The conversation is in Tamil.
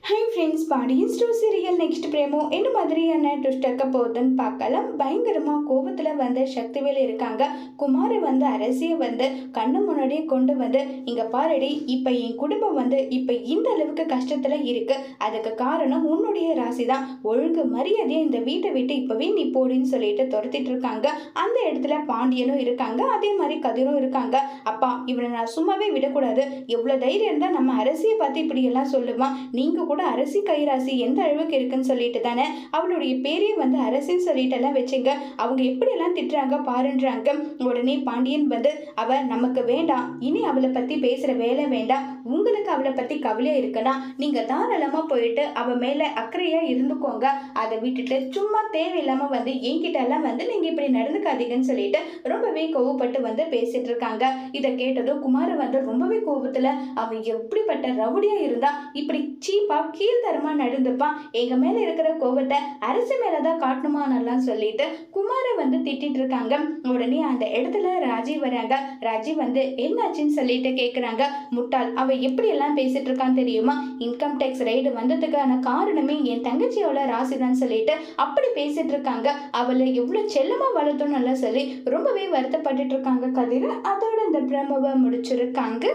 High friends, Pandian store serial next promo என்ன மாதிரியான ட்விஸ்ட் இருக்க போகுதுன்னு பார்க்கலாம். பயங்கரமாக கோபத்தில் வந்து சக்திவேல் இருக்காங்க. குமாரை வந்து அரசியை வந்து கண்ணு முன்னாடியே கொண்டு வந்து, இங்கே பாருடி, இப்போ என் குடும்பம் வந்து இப்போ இந்த அளவுக்கு கஷ்டத்தில் இருக்கு. அதுக்கு காரணம் உன்னுடைய ராசி தான். ஒழுங்கு மரியாதையை இந்த வீட்டை விட்டு இப்போவே நீ போடின்னு சொல்லிட்டு துரத்திட்டு இருக்காங்க. அந்த இடத்துல பாண்டியனும் இருக்காங்க, அதே மாதிரி கதிரும் இருக்காங்க. அப்பா, இவனை நான் சும்மாவே விடக்கூடாது. எவ்வளோ தைரியம் இருந்தால் நம்ம அரசியை பார்த்து இப்படியெல்லாம் சொல்லுவான். நீங்கள் கூட அரசி கைராசி எந்த அளவுக்கு இருக்குன்னு சொல்லிட்டு தானே அவளுடைய பேரே வந்து அரசின்னு சொல்லிட்டு எல்லாம் வச்சுங்க. அவங்க எப்படியெல்லாம் திட்டுறாங்க பாருன்றாங்க. உடனே பாண்டியன் வந்து, அவ நமக்கு வேண்டாம், இனி அவளை பத்தி பேசுற வேலை வேண்டாம். உங்களுக்கு அவளை பத்தி கவலையா இருக்குன்னா நீங்க தாராளமா போயிட்டு அவ மேல அக்கறையா இருந்துக்கோங்க. அதை விட்டுட்டு சும்மா தேவையில்லாம வந்து என்கிட்ட எல்லாம் வந்து நீங்க இப்படி நடந்துக்காதீங்கன்னு சொல்லிட்டு ரொம்பவே கோவப்பட்டு வந்து பேசிட்டு இருக்காங்க. இதை கேட்டதும் குமார் வந்து ரொம்பவே கோபத்துல, அவன் எப்படிப்பட்ட ரவுடியா இருந்தா இப்படி சீப்பா கீழ்த்தரமா நடந்துப்பான், எங்க மேல இருக்கிற கோபத்தை அரசு மேலதான் காட்டணுமா நல்லா சொல்லிட்டு குமாரை வந்து திட்டிட்டு இருக்காங்க. உடனே அந்த இடத்துல ராஜீவ் வராங்க. ராஜீவ் வந்து என்னாச்சுன்னு சொல்லிட்டு கேக்குறாங்க. முட்டாள், அவ எப்படி எல்லாம் பேசிட்டு இருக்கான்னு தெரியுமா? இன்கம் டேக்ஸ் ரைடு வந்ததுக்கான காரணமே என் தங்கச்சியோட ராசிதான் சொல்லிட்டு அப்படி பேசிட்டு இருக்காங்க. அவளை எவ்வளவு செல்லமா வளர்த்தோம் நல்லா சொல்லி ரொம்பவே வருத்தப்பட்டுட்டு இருக்காங்க கதிர. அதோட இந்த பிரமவை முடிச்சிருக்காங்க.